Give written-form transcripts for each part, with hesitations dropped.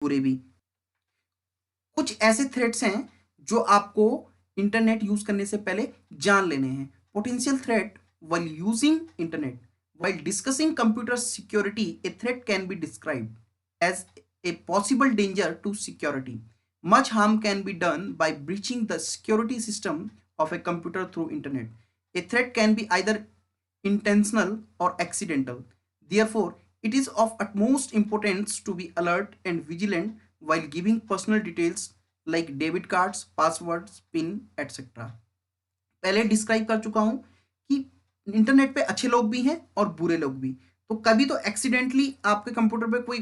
बुरे भी। कुछ ऐसे थ्रेट्स हैं जो आपको इंटरनेट यूज करने से पहले जान लेने हैं। Potential threat while using internet. While discussing computer security, a threat can be described as a possible danger to security. Much harm can be done by breaching the security system of a computer through internet. A threat can be either intentional or accidental. Therefore, it is of utmost importance to be alert and vigilant while giving personal details like debit cards, passwords, PIN, etc. पहले describe कर चुका हूं कि internet पे अच्छे लोग भी हैं और बुरे लोग भी। तो कभी तो एक्सीडेंटली आपके कंप्यूटर पे कोई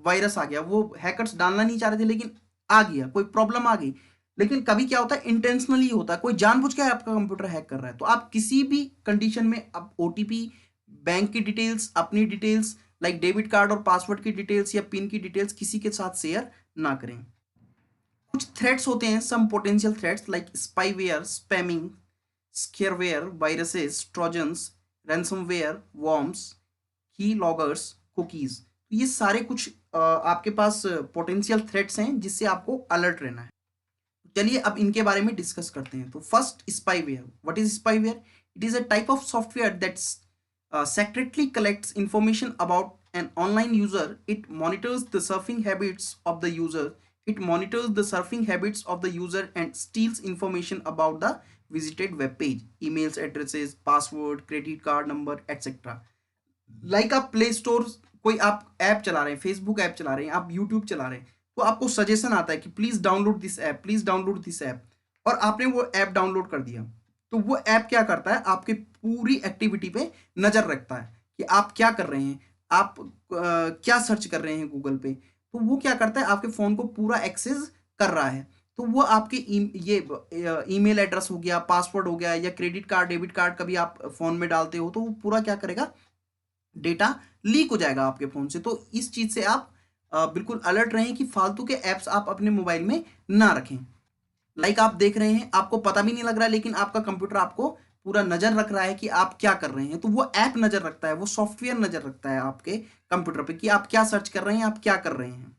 वायरस आ गया, वो हैकर्स डालना नहीं चाह रहे थे लेकिन आ गया, कोई प्रॉब्लम आ गई। लेकिन कभी क्या होता है, इंटेंशनली होता है, कोई जानबूझ के आपका कंप्यूटर हैक कर रहा है। तो आप किसी भी कंडीशन में आप ओटीपी, बैंक की डिटेल्स, अपनी डिटेल्स लाइक डेबिट कार्ड और पासवर्ड की डिटेल्स या पिन की डिटेल्स किसी के साथ शेयर ना करें। कुछ थ्रेट्स होते हैं, some potential threats like spyware, spamming, scareware, viruses, trojans, ransomware, worms, keyloggers, cookies. तो ये सारे कुछ आपके पास पोटेंशियल थ्रेट्स हैं जिससे आपको अलर्ट रहना है। चलिए अब इनके बारे में डिस्कस करते हैं। तो first, spyware. What is spyware? It is a type of software that secretly collects information about an online user. It monitors the surfing habits of the user. It monitors the surfing habits of the user and steals information about the visited web page, emails, addresses, password, credit card number, etc. Like आप play store, कोई आप app चला रहे हैं, Facebook app चला रहे हैं, आप यूट्यूब चला रहे हैं, तो आपको सजेशन आता है कि please download this app, please download this app, और आपने वो ऐप डाउनलोड कर दिया। तो वो ऐप क्या करता है, आपके पूरी एक्टिविटी पे नजर रखता है कि आप क्या कर रहे हैं, आप क्या सर्च कर रहे हैं गूगल पे। तो वो क्या करता है, आपके फोन को पूरा एक्सेस कर रहा है। तो वो आपके ये ईमेल एड्रेस हो गया, पासवर्ड हो गया, या क्रेडिट कार्ड, डेबिट कार्ड कभी आप फोन में डालते हो, तो वो पूरा क्या करेगा, डेटा लीक हो जाएगा आपके फ़ोन से। तो इस चीज़ से आप बिल्कुल अलर्ट रहें कि फालतू के ऐप्स आप अपने मोबाइल में ना रखें। लाइक आप देख रहे हैं, आपको पता भी नहीं लग रहा है, लेकिन आपका कंप्यूटर आपको पूरा नज़र रख रहा है कि आप क्या कर रहे हैं। तो वो ऐप नज़र रखता है, वो सॉफ्टवेयर नज़र रखता है आपके कंप्यूटर पे कि आप क्या सर्च कर रहे हैं, आप क्या कर रहे हैं।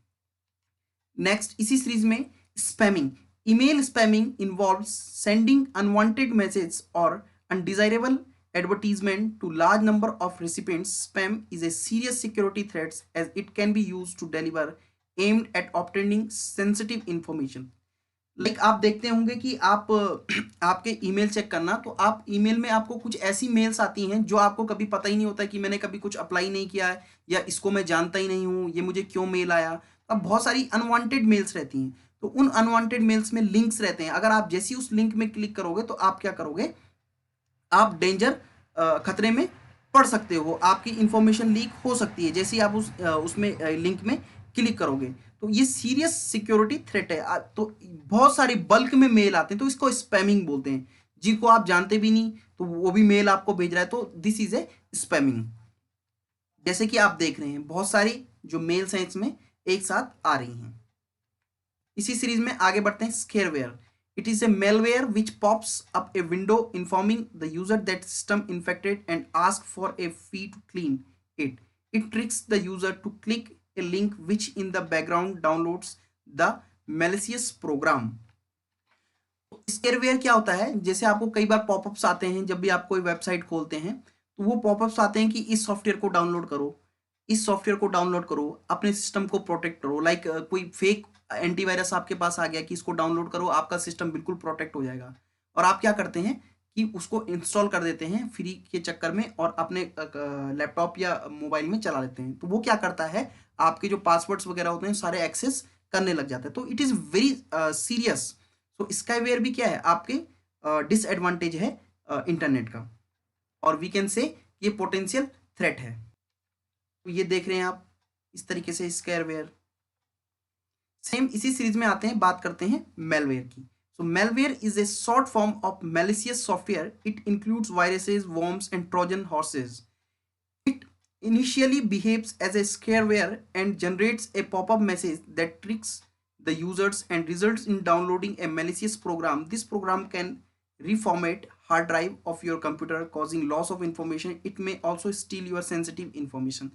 नेक्स्ट, इसी सीरीज में spamming. Email spamming involves sending unwanted message और undesirable advertisement to large number of recipients. Spam is a serious security threat as it can be used to deliver aimed at obtaining sensitive information. Like आप देखते होंगे कि आप आपके email check करना, तो आप ईमेल में आपको कुछ ऐसी मेल्स आती हैं जो आपको कभी पता ही नहीं होता कि मैंने कभी कुछ अप्लाई नहीं किया है, या इसको मैं जानता ही नहीं हूँ, ये मुझे क्यों मेल आया। अब बहुत सारी अनवांटेड मेल्स रहती हैं, तो उन अनवांटेड मेल्स में लिंक्स रहते हैं। अगर आप जैसे ही उस लिंक में क्लिक करोगे तो आप क्या करोगे, आप डेंजर, खतरे में पड़ सकते हो, आपकी इंफॉर्मेशन लीक हो सकती है जैसे ही आप उसमें लिंक में क्लिक करोगे। तो ये सीरियस सिक्योरिटी थ्रेट है। तो बहुत सारे बल्क में मेल आते हैं, तो इसको स्पैमिंग बोलते हैं। जिनको आप जानते भी नहीं तो वो भी मेल आपको भेज रहा है, तो दिस इज ए स्पैमिंग। जैसे कि आप देख रहे हैं बहुत सारी जो मेल्स हैं इसमें एक साथ आ रही हैं। इसी सीरीज में आगे बढ़ते हैं, scareware. It is a malware which pops up a window informing the user that system infected and ask for a fee to clean it. It tricks the user to click a link which in the background downloads the malicious program. Scareware क्या होता है, जैसे आपको कई बार popups आते हैं जब भी आप कोई वेबसाइट खोलते हैं, तो वो पॉपअप्स आते हैं कि इस सॉफ्टवेयर को डाउनलोड करो, इस सॉफ्टवेयर को डाउनलोड करो, अपने सिस्टम को प्रोटेक्ट करो। लाइक कोई फेक एंटीवायरस आपके पास आ गया कि इसको डाउनलोड करो, आपका सिस्टम बिल्कुल प्रोटेक्ट हो जाएगा। और आप क्या करते हैं कि उसको इंस्टॉल कर देते हैं फ्री के चक्कर में और अपने लैपटॉप या मोबाइल में चला लेते हैं। तो वो क्या करता है, आपके जो पासवर्ड्स वगैरह होते हैं सारे एक्सेस करने लग जाते हैं। तो इट इज़ वेरी सीरियस। तो स्काईवेयर भी क्या है, आपके डिसएडवांटेज है इंटरनेट का, और वी कैन से ये पोटेंशियल थ्रेट है। तो ये देख रहे हैं आप इस तरीके से स्काईवेयर। सेम इसी सीरीज में आते हैं, बात करते हैं मेलवेयर की। So malware is a short form of malicious software. It includes viruses, worms and trojan horses. It initially behaves as a scareware and generates a pop-up message that tricks the users and results in downloading a malicious program. This program can reformat hard drive of your computer, causing loss of information. It may also steal your sensitive information.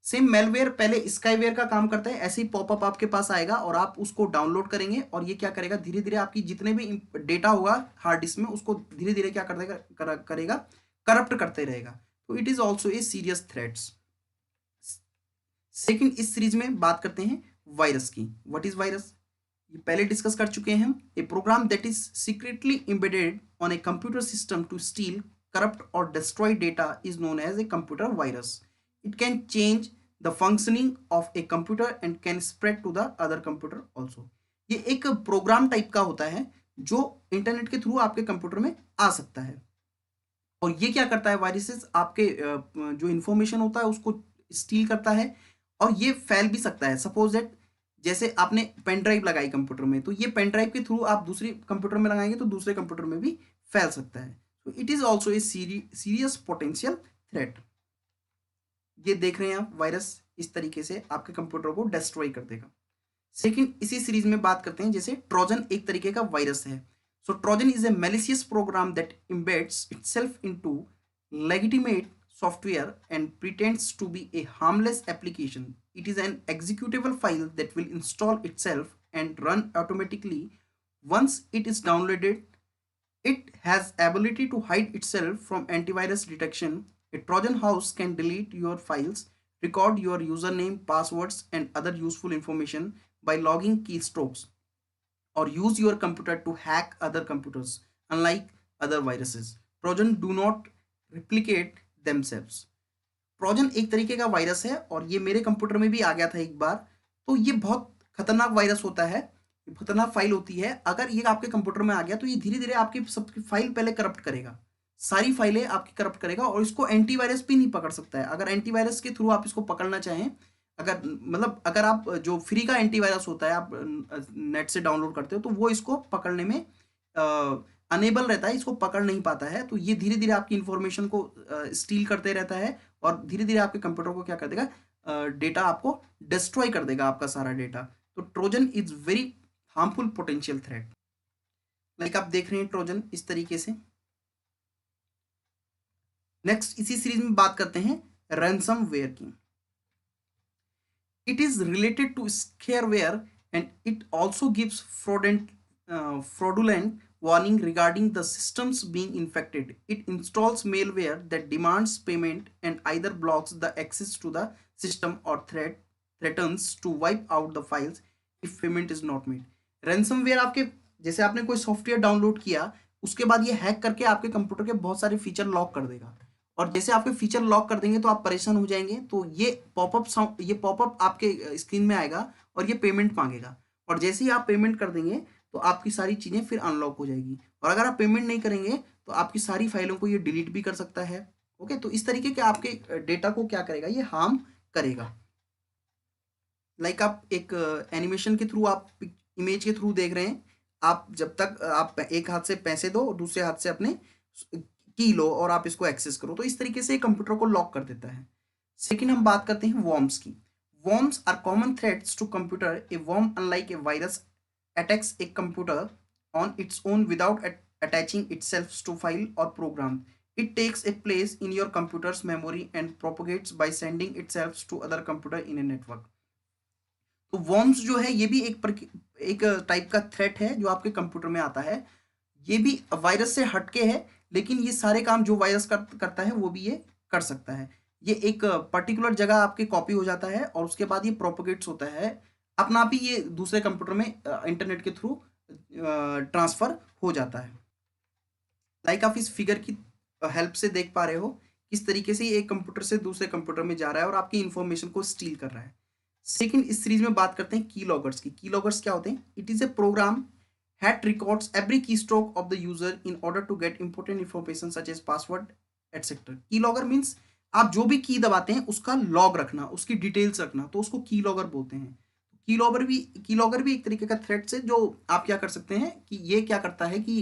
Same malware पहले स्काईवेयर का काम करता है, ऐसे ही popup आपके पास आएगा और आप उसको डाउनलोड करेंगे और ये क्या करेगा, धीरे धीरे आपकी जितने भी डेटा होगा हार्ड डिस्क में उसको धीरे धीरे क्या कर देगा, करेगा, करप्ट करते रहेगा। तो it is also a serious threats. Second, इस सीरीज में बात करते हैं वायरस की। व्हाट इज वायरस, ये पहले डिस्कस कर चुके हैं हम। A program that is secretly embedded on a computer system to steal, corrupt और destroy data is known as a computer virus. It can change the functioning of a computer and can spread to the other computer also. ये एक program type का होता है जो internet के through आपके computer में आ सकता है। और ये क्या करता है, वायरसेस आपके जो इंफॉर्मेशन होता है उसको स्टील करता है और ये फैल भी सकता है। सपोज दैट जैसे आपने पेन ड्राइव लगाई कंप्यूटर में, तो ये पेन ड्राइव के थ्रू आप दूसरी कंप्यूटर में लगाएंगे तो दूसरे कंप्यूटर में भी फैल सकता है। तो it is also a serious potential threat. ये देख रहे हैं आप, वायरस इस तरीके से आपके कंप्यूटर को डिस्ट्रॉय कर देगा। सेकंड, इसी सीरीज में बात करते हैं जैसे ट्रोजन एक तरीके का वायरस है। So trojan is a malicious program that embeds itself into legitimate software and pretends to be a harmless application. It is an executable file that will install itself and run automatically once it is downloaded. It has ability to hide itself from antivirus detection. A Trojan horse can delete your files, record your username, passwords, and other useful information by logging keystrokes, or use your computer to hack other computers. Unlike other viruses, Trojan do not replicate themselves. Trojan एक तरीके का virus है और ये मेरे computer में भी आ गया था एक बार। तो ये बहुत खतरनाक वायरस होता है, खतरनाक फाइल होती है। अगर ये आपके कंप्यूटर में आ गया तो ये धीरे धीरे आपकी सबकी फाइल पहले करप्ट करेगा, सारी फाइलें आपकी करप्ट करेगा और इसको एंटीवायरस भी नहीं पकड़ सकता है। अगर एंटीवायरस के थ्रू आप इसको पकड़ना चाहें, अगर मतलब अगर आप जो फ्री का एंटीवायरस होता है आप नेट से डाउनलोड करते हो तो वो इसको पकड़ने में अनेबल रहता है, इसको पकड़ नहीं पाता है। तो ये धीरे धीरे आपकी इंफॉर्मेशन को स्टील करते रहता है और धीरे धीरे आपके कंप्यूटर को क्या कर देगा, डेटा आपको डिस्ट्रॉय कर देगा, आपका सारा डेटा। तो Trojan is very harmful potential threat. Like आप देख रहे हैं ट्रोजन इस तरीके से। नेक्स्ट, इसी सीरीज में बात करते हैं रैंसमवेयर की। It is related to scareware and it also gives fraudulent warning regarding the systems being infected. It installs malware that demands payment and either blocks the access to the system or threatens to wipe out the files if payment is not made. Ransomware आपके, जैसे आपने कोई software download किया उसके बाद ये hack करके आपके कंप्यूटर के बहुत सारे फीचर लॉक कर देगा और जैसे आपके फीचर लॉक कर देंगे तो आप परेशान हो जाएंगे। तो ये पॉपअप आपके स्क्रीन में आएगा और ये पेमेंट मांगेगा और जैसे ही आप पेमेंट कर देंगे तो आपकी सारी चीज़ें फिर अनलॉक हो जाएगी और अगर आप पेमेंट नहीं करेंगे तो आपकी सारी फाइलों को ये डिलीट भी कर सकता है। ओके, तो इस तरीके के आपके डेटा को क्या करेगा, ये हार्म करेगा। लाइक आप एक एनिमेशन के थ्रू, आप इमेज के थ्रू देख रहे हैं, आप जब तक आप एक हाथ से पैसे दो और दूसरे हाथ से अपने की लो और आप इसको एक्सेस करो, तो इस तरीके से कंप्यूटर को लॉक कर देता है। सेकेंड, हम बात करते हैं वॉर्म्स की। Worms are common threats to computer. A worm, unlike a virus, attacks a computer on its own without attaching itself to file or program. It takes a place in your computer's memory and propagates by sending itself to other computer in a network. तो worms जो है ये भी एक type का threat है जो आपके कंप्यूटर में आता है। ये भी वायरस से हटके है लेकिन ये सारे काम जो वायरस करता है वो भी ये कर सकता है। ये एक पर्टिकुलर जगह आपके कॉपी हो जाता है और उसके बाद ये प्रोपोगेट्स होता है, अपना आप ही ये दूसरे कंप्यूटर में इंटरनेट के थ्रू ट्रांसफर हो जाता है। लाइक आप इस फिगर की हेल्प से देख पा रहे हो किस तरीके से ये एक कंप्यूटर से दूसरे कंप्यूटर में जा रहा है और आपकी इंफॉर्मेशन को स्टील कर रहा है। सेकंड, इस सीरीज में बात करते हैं की लॉगर्स की। की लॉगर्स क्या होते हैं? It is a program that records every keystroke of the user in order to get important information such as password etc. Keylogger means आप जो भी की दबाते हैं उसका लॉग रखना, उसकी डिटेल्स रखना, तो उसको कीलॉगर बोलते हैं। कीलॉगर भी एक तरीके का थ्रेट से जो आप क्या कर सकते हैं कि ये क्या करता है कि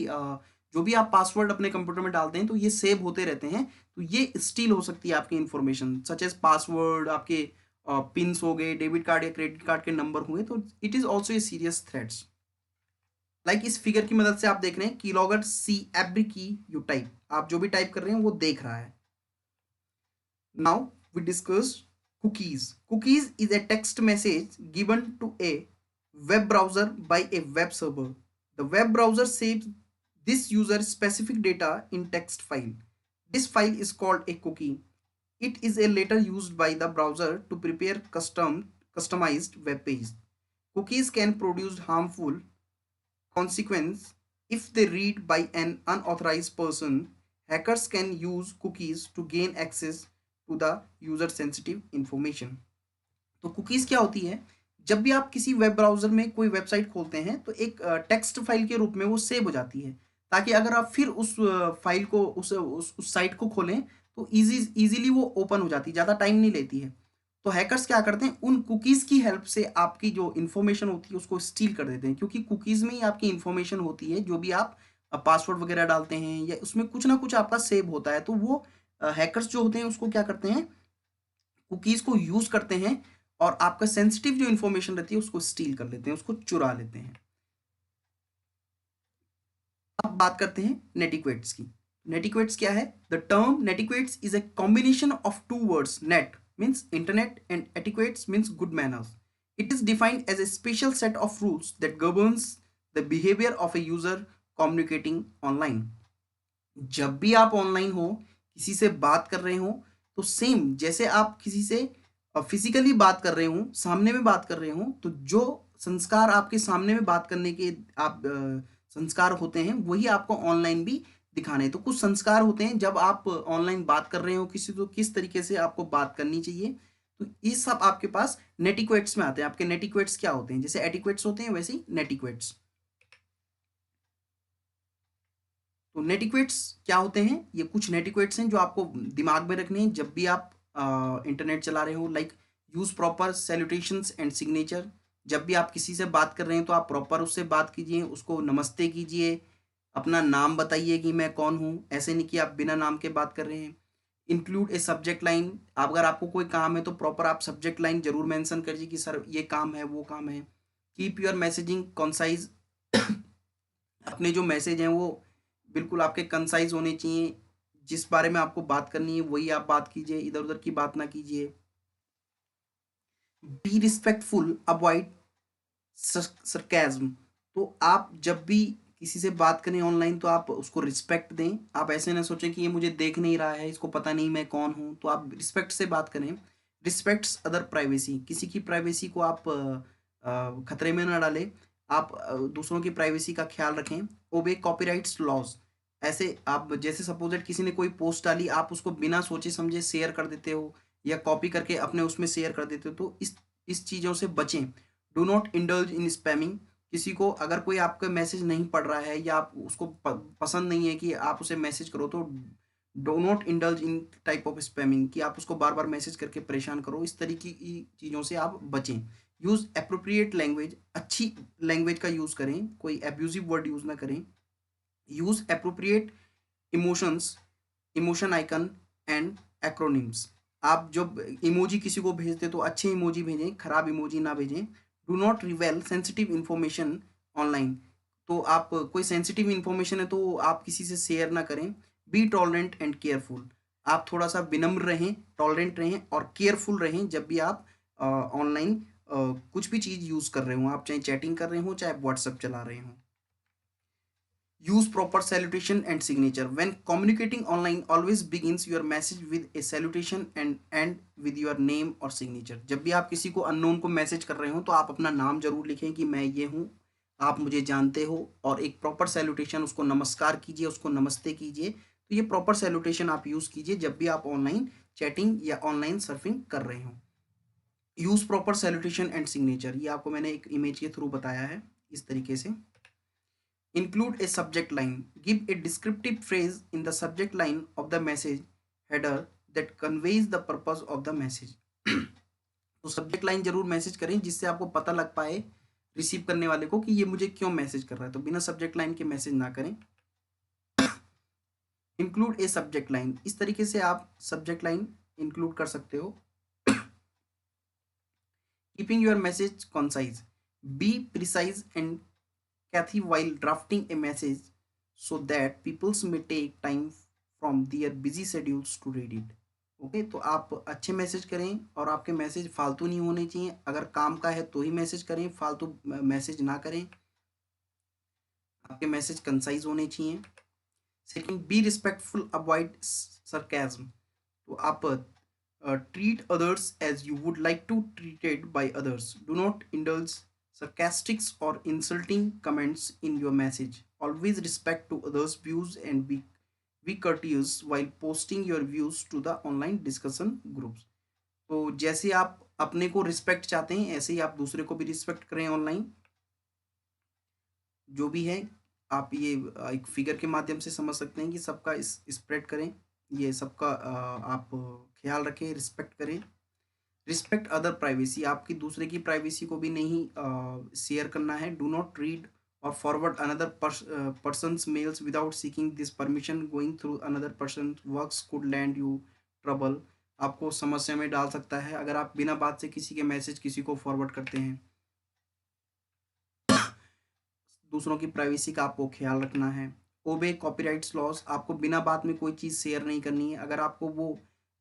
जो भी आप पासवर्ड अपने कंप्यूटर में डालते हैं तो ये सेव होते रहते हैं, तो ये स्टील हो सकती है आपकी इंफॉर्मेशन सच एज पासवर्ड, आपके पिन्स हो गए, डेबिट कार्ड या क्रेडिट कार्ड के नंबर हुए, तो it is also a serious threats. Like इस फिगर की मदद से आप देख रहे हैं कीलॉगर सी एवरी की यू टाइप, आप जो भी टाइप कर रहे हैं वो देख रहा है। Now we discuss Cookies is a text message given to a web browser by a web server. The web browser saves this user specific data in text file. This file is called a cookie. It is a later used by the browser to prepare customized web page. Cookies can produce harmful consequence if they read by an unauthorized person. Hackers can use cookies to gain access to the user sensitive information. तो cookies क्या होती है? जब भी आप किसी web browser में कोई वेबसाइट खोलते हैं तो एक टेक्स्ट फाइल के रूप में वो सेव हो जाती है, ताकि अगर आप फिर उस फाइल को उस साइट को खोलें तो ईज़िली वो ओपन हो जाती है, ज़्यादा टाइम नहीं लेती है। तो हैकर्स क्या करते हैं, उन कुकीज़ की हेल्प से आपकी जो इन्फॉर्मेशन होती है उसको स्टील कर देते हैं, क्योंकि कुकीज़ में ही आपकी इन्फॉर्मेशन होती है, जो भी आप पासवर्ड वगैरह डालते हैं या उसमें कुछ ना कुछ आपका सेव होता है। तो वो हैकर्स जो होते हैं उसको क्या करते हैं, कुकीज़ को यूज़ करते हैं और आपका सेंसिटिव जो इन्फॉर्मेशन रहती है उसको स्टील कर लेते हैं, उसको चुरा लेते हैं। अब बात करते हैं नेटिक्वेट्स की। नेटिक्वेट्स क्या है? The term netiquettes is a combination of two words, net means internet and etiquettes means good manners. It is defined as a special set of rules that governs the behaviour of a user communicating online. जब भी आप online हो, किसी से बात कर रहे हो, तो सेम जैसे आप किसी से फिजिकली बात कर रहे हो, सामने में बात कर रहे हो, तो जो संस्कार आपके सामने में बात करने के आप संस्कार होते हैं वही आपको ऑनलाइन भी दिखाने हैं. तो कुछ संस्कार होते हैं जब आप ऑनलाइन बात कर रहे हो किसी, तो किस तरीके से आपको बात करनी चाहिए. तो ये सब आपके पास नेटिक्वेट्स में आते हैं. आपके नेटिक्वेट्स क्या होते हैं? जैसे एटिक्वेट्स होते हैं वैसे ही नेटिक्वेट्स. तो नेटिक्वेट्स क्या होते हैं? ये कुछ नेटिक्वेट्स हैं जो आपको दिमाग में रखने हैं जब भी आप इंटरनेट चला रहे हो. Like use proper salutations and signature. जब भी आप किसी से बात कर रहे हैं तो आप प्रॉपर उससे बात कीजिए, उसको नमस्ते कीजिए, अपना नाम बताइए कि मैं कौन हूँ, ऐसे नहीं कि आप बिना नाम के बात कर रहे हैं. Include a subject line. अगर आपको कोई काम है तो प्रॉपर आप सब्जेक्ट लाइन जरूर मेंशन करिए कि सर ये काम है, वो काम है. Keep your messaging concise. अपने जो मैसेज हैं वो बिल्कुल आपके कंसाइज होने चाहिए. जिस बारे में आपको बात करनी है वही आप बात कीजिए, इधर उधर की बात ना कीजिए. Be respectful, avoid sarcasm. तो आप जब भी किसी से बात करें ऑनलाइन तो आप उसको रिस्पेक्ट दें. आप ऐसे ना सोचें कि ये मुझे देख नहीं रहा है, इसको पता नहीं मैं कौन हूँ. तो आप रिस्पेक्ट से बात करें. Respects other privacy. किसी की प्राइवेसी को आप खतरे में ना डालें. आप दूसरों की प्राइवेसी का ख्याल रखें. ओबे कॉपीराइट्स लॉज. ऐसे आप जैसे सपोज किसी ने कोई पोस्ट डाली, आप उसको बिना सोचे समझे शेयर कर देते हो या कॉपी करके अपने उसमें शेयर कर देते हो, तो इस चीज़ों से बचें. Do not indulge in spamming. किसी को अगर कोई आपका मैसेज नहीं पढ़ रहा है या आप उसको पसंद नहीं है कि आप उसे मैसेज करो, तो do not indulge in type of spamming, कि आप उसको बार बार मैसेज करके परेशान करो. इस तरीके की चीज़ों से आप बचें. Use appropriate language. अच्छी लैंग्वेज का यूज़ करें, कोई एब्यूजिव वर्ड यूज़ ना करें. Use appropriate emotions, emotion icon and acronyms. आप जब इमोजी किसी को भेजते तो अच्छे इमोजी भेजें, खराब इमोजी ना भेजें. Do not रिवेल sensitive information online. तो आप कोई सेंसिटिव इन्फॉर्मेशन है तो आप किसी से शेयर ना करें. Be tolerant and careful. आप थोड़ा सा विनम्र रहें, टॉलरेंट रहें और केयरफुल रहें जब भी आप ऑनलाइन कुछ भी चीज़ यूज़ कर रहे हो. आप चाहे चैटिंग कर रहे हो, चाहे व्हाट्सएप चला रहे हो. Use proper salutation and signature. When communicating online, always begins your message with a salutation and end with your name or signature. जब भी आप किसी को अननोन को मैसेज कर रहे हो तो आप अपना नाम जरूर लिखें कि मैं ये हूँ, आप मुझे जानते हो, और एक प्रॉपर सैल्यूटेशन, उसको नमस्कार कीजिए, उसको नमस्ते कीजिए. तो ये प्रॉपर सैल्यूटेशन आप यूज़ कीजिए जब भी आप ऑनलाइन चैटिंग या ऑनलाइन सर्फिंग कर रहे हो. Use proper salutation and signature. ये आपको मैंने एक इमेज के थ्रू बताया है इस तरीके से. Include a subject line. Give a descriptive phrase in the subject line of the message header that conveys the purpose of the message. तो सब्जेक्ट लाइन जरूर मैसेज करें जिससे आपको पता लग पाए रिसीव करने वाले को कि ये मुझे क्यों मैसेज कर रहा है. तो बिना सब्जेक्ट लाइन के मैसेज ना करें. Include a subject line. इस तरीके से आप सब्जेक्ट लाइन इंक्लूड कर सकते हो. Keeping your message concise. Be precise and Kathy while drafting a message so that people may take time from their busy schedules to read it. Okay, तो आप अच्छे मैसेज करें और आपके मैसेज फालतू नहीं होने चाहिए। अगर काम का है तो ही मैसेज करें, फालतू मैसेज ना करें। आपके मैसेज कंसाइज होने चाहिए। Second, B respectful, avoid sarcasm. तो आप treat others as you would like to treated by others. Do not indulge sarcastic or insulting comments in your message. Always respect to others' views and be courteous while posting your views to the online discussion groups. तो जैसे आप अपने को respect चाहते हैं ऐसे ही आप दूसरे को भी रिस्पेक्ट करें ऑनलाइन। जो भी है आप ये एक फिगर के माध्यम से समझ सकते हैं कि सबका इस स्प्रेड करें, ये सबका आप ख्याल रखें, रिस्पेक्ट करें। रिस्पेक्ट अदर प्राइवेसी, आपकी दूसरे की प्राइवेसी को भी नहीं शेयर करना है। डू नॉट रीड और forward another persons mails without seeking this permission. Going through another person works could land you trouble, आपको समस्या में डाल सकता है अगर आप बिना बात से किसी के मैसेज किसी को फॉरवर्ड करते हैं। दूसरों की प्राइवेसी का आपको ख्याल रखना है। ओबे कॉपीराइट्स लॉस, आपको बिना बात में कोई चीज़ शेयर नहीं करनी है।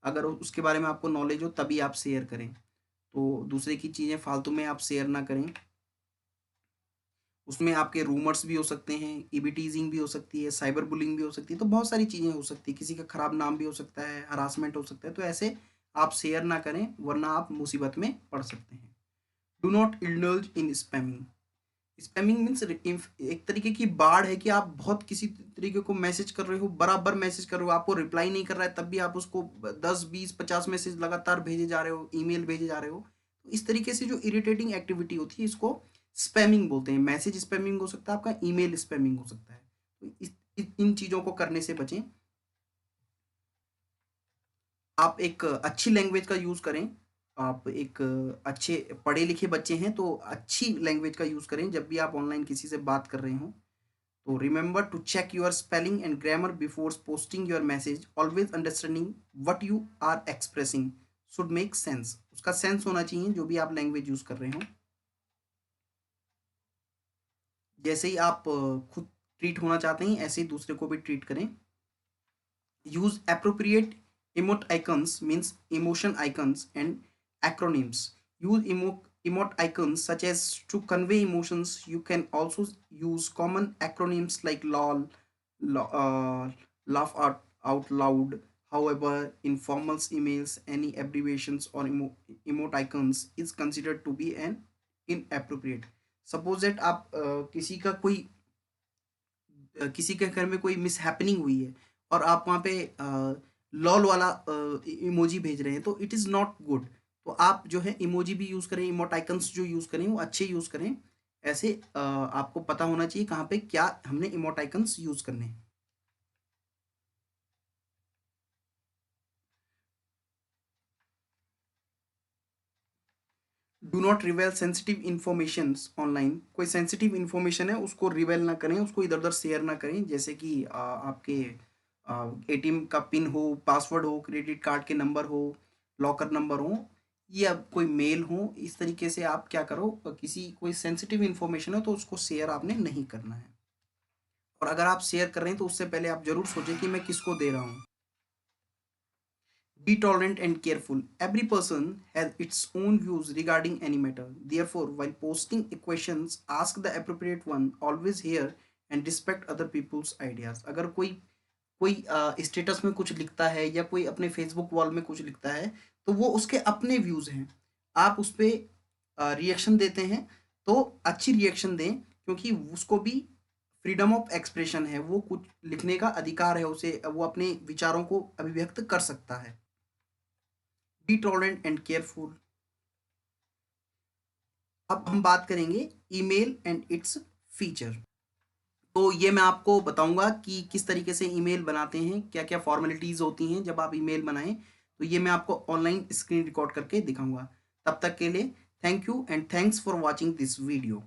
अगर उसके बारे में आपको नॉलेज हो तभी आप शेयर करें। तो दूसरे की चीज़ें फालतू में आप शेयर ना करें। उसमें आपके रूमर्स भी हो सकते हैं, ईबी टीजिंग भी हो सकती है, साइबर बुलिंग भी हो सकती है, तो बहुत सारी चीज़ें हो सकती है। किसी का खराब नाम भी हो सकता है, हरासमेंट हो सकता है, तो ऐसे आप शेयर ना करें वरना आप मुसीबत में पड़ सकते हैं। Do not indulge in spamming. Spamming means एक तरीके की बाढ़ है कि आप बहुत किसी तरीके को मैसेज कर रहे हो, बराबर मैसेज कर रहे हो, आपको रिप्लाई नहीं कर रहा है, तब भी आप उसको 10 20 50 मैसेज लगातार भेजे जा रहे हो, ईमेल भेजे जा रहे हो। तो इस तरीके से जो इरिटेटिंग एक्टिविटी होती है इसको स्पैमिंग बोलते हैं। मैसेज स्पैमिंग हो सकता है, आपका ईमेल स्पैमिंग हो सकता है। तो इन चीज़ों को करने से बचें। आप एक अच्छी लैंग्वेज का यूज़ करें। आप एक अच्छे पढ़े लिखे बच्चे हैं तो अच्छी लैंग्वेज का यूज़ करें जब भी आप ऑनलाइन किसी से बात कर रहे हों। तो remember to check your spelling and grammar before posting your message. Always understanding what you are expressing should make sense. उसका सेंस होना चाहिए जो भी आप लैंग्वेज यूज़ कर रहे हो। जैसे ही आप खुद ट्रीट होना चाहते हैं ऐसे ही दूसरे को भी ट्रीट करें। use appropriate emote icons means emotion icons and acronyms. Use emote icons such as to convey emotions. You can also use common acronyms like lol, laugh out loud. However, in formal emails any abbreviations or emote icons is considered to be an inappropriate. Suppose that आप किसी के घर में कोई miss happening हुई है और आप वहाँ पे लॉल वाला इमोजी भेज रहे हैं तो इट इज़ नॉट गुड। तो आप जो है इमोजी भी यूज़ करें, इमोटाइकन्स जो यूज़ करें वो अच्छे यूज़ करें। ऐसे आपको पता होना चाहिए कहाँ पे क्या हमने इमोटाइकन्स यूज़ करने हैं। Do not रिवेल sensitive information online. कोई सेंसिटिव इन्फॉर्मेशन है उसको रिवेल ना करें, उसको इधर उधर शेयर ना करें। जैसे कि आपके एटीएम का पिन हो, पासवर्ड हो, क्रेडिट कार्ड के नंबर हो, लॉकर नंबर हो या कोई मेल हो। इस तरीके से आप क्या करो, किसी कोई सेंसिटिव इन्फॉर्मेशन हो तो उसको शेयर आपने नहीं करना है। और अगर आप शेयर कर रहे हैं तो उससे पहले आप जरूर सोचें कि मैं किसको दे रहा हूँ। Be tolerant and careful. Every person has its own views regarding any matter. Therefore, while posting questions, ask the appropriate one. Always hear and respect other people's ideas. अगर कोई कोई स्टेटस में कुछ लिखता है या कोई अपने फेसबुक वॉल में कुछ लिखता है तो वो उसके अपने व्यूज़ हैं। आप उस पर रिएक्शन देते हैं तो अच्छी रिएक्शन दें, क्योंकि उसको भी फ्रीडम ऑफ एक्सप्रेशन है, वो कुछ लिखने का अधिकार है उसे, वो अपने विचारों को अभिव्यक्त कर सकता है। Be tolerant and careful. अब हम बात करेंगे ईमेल एंड इट्स फीचर। तो ये मैं आपको बताऊंगा कि किस तरीके से ईमेल बनाते हैं, क्या क्या फॉर्मेलिटीज़ होती हैं जब आप ईमेल बनाएं। तो ये मैं आपको ऑनलाइन स्क्रीन रिकॉर्ड करके दिखाऊंगा। तब तक के लिए thank you and thanks for watching this video.